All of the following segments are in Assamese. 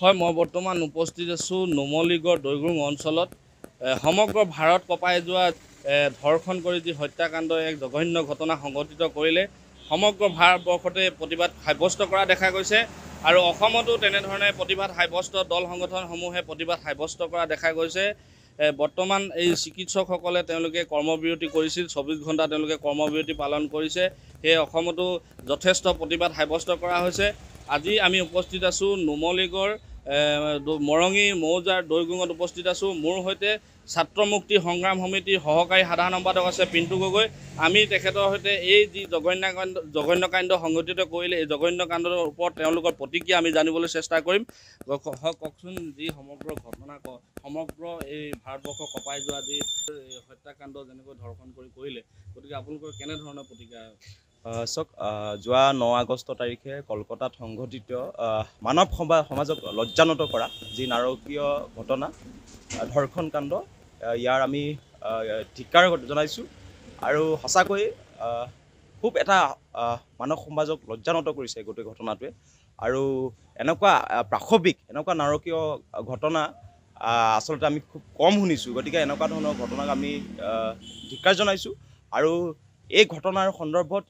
হয় মই বৰ্তমান উপস্থিত আছোঁ নুমলীগড় দৈগুং অঞ্চলত সমগ্ৰ ভাৰত কঁপাই যোৱা ধৰ্ষণ কৰি যি হত্যাকাণ্ড এক জঘন্য ঘটনা সংঘটিত কৰিলে সমগ্ৰ ভাৰতবৰ্ষতে প্ৰতিবাদ সাব্যস্ত কৰা দেখা গৈছে আৰু অসমতো তেনেধৰণে প্ৰতিবাদ সাব্যস্ত দল সংগঠনসমূহে প্ৰতিবাদ সাব্যস্ত কৰা দেখা গৈছে। বৰ্তমান এই চিকিৎসকসকলে তেওঁলোকে কৰ্মবিৰতি কৰিছিল 24 ঘণ্টা তেওঁলোকে কৰ্মবিৰতি পালন কৰিছে। সেই অসমতো যথেষ্ট প্ৰতিবাদ সাব্যস্ত কৰা হৈছে। আজি আমি উপস্থিত আছোঁ নুমলীগড় মৰঙী মৌজাৰ দৈগুঙত উপস্থিত আছোঁ। মোৰ সৈতে ছাত্ৰ মুক্তি সংগ্ৰাম সমিতিৰ সহকাৰী সাধাৰণ সম্পাদক আছে পিণ্টু গগৈ। আমি তেখেতৰ সৈতে এই যি জঘন্যকাণ্ড সংঘটিত কৰিলে এই জঘন্যকাণ্ডৰ ওপৰত তেওঁলোকৰ প্ৰতিক্ৰিয়া আমি জানিবলৈ চেষ্টা কৰিম। কওকচোন যি সমগ্ৰ ঘটনা সমগ্ৰ এই ভাৰতবৰ্ষ কঁপাই যোৱা যি হত্যাকাণ্ড যেনেকৈ ধৰ্ষণ কৰিলে গতিকে আপোনালোকৰ কেনেধৰণৰ প্ৰতিক্ৰিয়া? চাওক, যোৱা 9 আগষ্ট তাৰিখে কলকাতাত সংঘটিত মানৱ সমাজক লজ্জানত কৰা যি নাৰকীয় ঘটনা ধৰ্ষণ কাণ্ড, ইয়াৰ আমি ধিক্কাৰ জনাইছোঁ আৰু সঁচাকৈ খুব এটা মানৱ সমাজক লজ্জানত কৰিছে গোটেই ঘটনাটোৱে। আৰু এনেকুৱা প্ৰাসৱিক এনেকুৱা নাৰকীয় ঘটনা আচলতে আমি খুব কম শুনিছোঁ। গতিকে এনেকুৱা ধৰণৰ ঘটনাক আমি ধিক্কাৰ জনাইছোঁ আৰু এই ঘটনাৰ সন্দৰ্ভত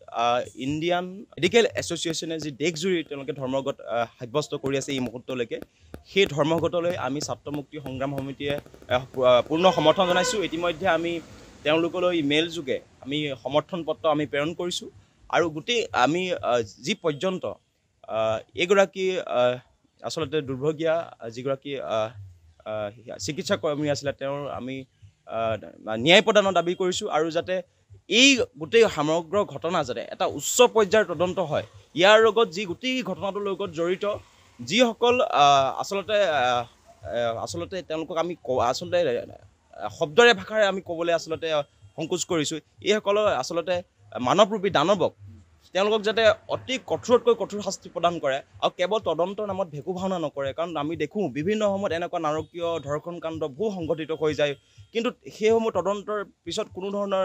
ইণ্ডিয়ান মেডিকেল এছ'চিয়েশ্যনে যি দেশজুৰি তেওঁলোকে ধৰ্মঘট সাব্যস্ত কৰি আছে এই মুহূৰ্তলৈকে, সেই ধৰ্মঘটলৈ আমি ছাত্ৰ মুক্তি সংগ্ৰাম সমিতিয়ে পূৰ্ণ সমৰ্থন জনাইছোঁ। ইতিমধ্যে আমি তেওঁলোকলৈ মেইল যোগে আমি সমৰ্থন পত্ৰ আমি প্ৰেৰণ কৰিছোঁ আৰু গোটেই আমি যি পৰ্যন্ত এইগৰাকী আচলতে দুৰ্ভগীয়া যিগৰাকী চিকিৎসা কৰ্মী আছিলে তেওঁৰ আমি ন্যায় প্ৰদানৰ দাবী কৰিছোঁ আৰু যাতে এই গোটেই সমগ্ৰ ঘটনা যাতে এটা উচ্চ পৰ্যায়ৰ তদন্ত হয়। ইয়াৰ লগত যি গোটেই ঘটনাটোৰ লগত জড়িত যিসকল আচলতে তেওঁলোকক আমি আচলতে শব্দৰে ভাষাৰে আমি ক'বলৈ আচলতে সংকোচ কৰিছোঁ। এইসকলৰ আচলতে মানৱৰূপী দানৱক তেওঁলোকক যাতে অতি কঠোৰতকৈ কঠোৰ শাস্তি প্ৰদান কৰে আৰু কেৱল তদন্তৰ নামত ভেকু ভাওনা নকৰে। কাৰণ আমি দেখোঁ বিভিন্ন সময়ত এনেকুৱা নাৰকীয় ধৰ্ষণ কাণ্ড বহু সংঘটিত হৈ যায়, কিন্তু সেইসমূহ তদন্তৰ পিছত কোনো ধৰণৰ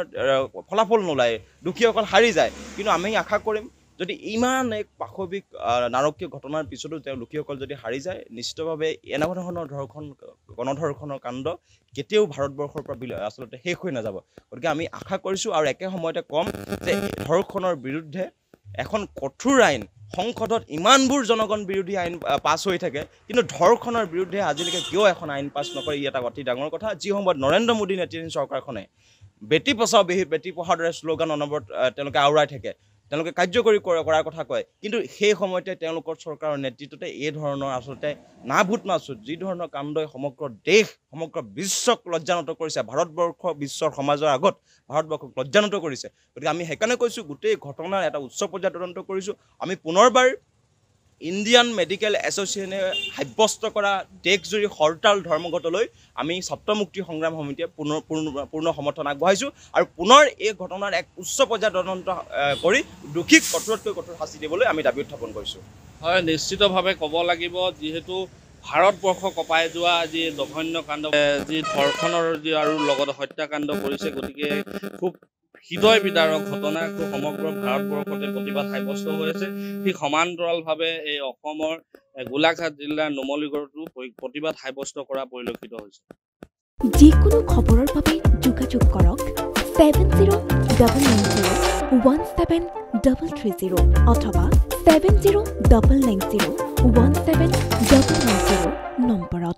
ফলাফল নোলায়, দোষীসকল হাৰি যায়। কিন্তু আমি আশা কৰিম যদি ইমান এক পাশৱিক নাৰকীয় ঘটনাৰ পিছতো তেওঁ দোষীসকল যদি হাৰি যায়, নিশ্চিতভাৱে এনেকুৱা ধৰণৰ গণধৰ্ষণৰ কাণ্ড কেতিয়াও ভাৰতবৰ্ষৰ পৰা আচলতে শেষ হৈ নাযাব। গতিকে আমি আশা কৰিছোঁ আৰু একে সময়তে ক'ম যে ধৰ্ষণৰ বিৰুদ্ধে এখন কঠোৰ আইন সংসদত ইমানবোৰ জনগণ বিৰোধী আইন পাছ হৈ থাকে, কিন্তু ধৰ্ষণৰ বিৰুদ্ধে আজিলৈকে কিয় এখন আইন পাছ নকৰে, ই এটা অতি ডাঙৰ কথা। যি সময়ত নৰেন্দ্ৰ মোদী নেতৃত্বাধীন চৰকাৰখনে বেটী বচাও বেটী পঢ়াওৰ দৰে শ্লোগান অনবৰত তেওঁলোকে আওৰাই থাকে, তেওঁলোকে কাৰ্যকৰী কৰাৰ কথা কয়, কিন্তু সেই সময়তে তেওঁলোকৰ চৰকাৰৰ নেতৃত্বতে এই ধৰণৰ আচলতে নাভূত মাছুত যি ধৰণৰ কাণ্ডই সমগ্ৰ দেশ সমগ্ৰ বিশ্বক লজ্জানত কৰিছে, ভাৰতবৰ্ষ বিশ্বৰ সমাজৰ আগত ভাৰতবৰ্ষক লজ্জানত কৰিছে। গতিকে আমি সেইকাৰণে কৈছোঁ গোটেই ঘটনাৰ এটা উচ্চ পৰ্যায়ৰ তদন্ত কৰিছোঁ। আমি পুনৰবাৰ ইণ্ডিয়ান মেডিকেল এছ'চিয়েশ্যনে সাব্যস্ত কৰা দেশজুৰি হৰতাল ধৰ্মঘটলৈ আমি ছাত্ৰ মুক্তি সংগ্ৰাম সমিতিয়ে পূৰ্ণ সমৰ্থন আগবঢ়াইছোঁ আৰু পুনৰ এই ঘটনাৰ এক উচ্চ পৰ্যায়ৰ তদন্ত কৰি দোষীক কঠোৰতকৈ কঠোৰ শাস্তি দিবলৈ আমি দাবী উত্থাপন কৰিছোঁ। হয়, নিশ্চিতভাৱে ক'ব লাগিব যিহেতু ভাৰতবৰ্ষ কঁপাই যোৱা যি জঘন্য কাণ্ড যি ধৰ্ষণৰ যি আৰু লগত হত্যাকাণ্ড কৰিছে, গতিকে খুব হৃদয় বিদাৰক ঘটনা সমগ্ৰ ভাৰতবৰ্ষতে প্ৰতিবাদ সাব্যস্ত হৈ আছে। ঠিক সমান্তৰালভাৱে এই অসমৰ গোলাঘাট জিলাৰ নুমলীগড়তো প্ৰতিবাদ সাব্যস্ত কৰা পৰিলক্ষিত হৈছে। যিকোনো খবৰৰ বাবে যোগাযোগ কৰক 7099017330 অথবা 7099017990 নম্বৰত।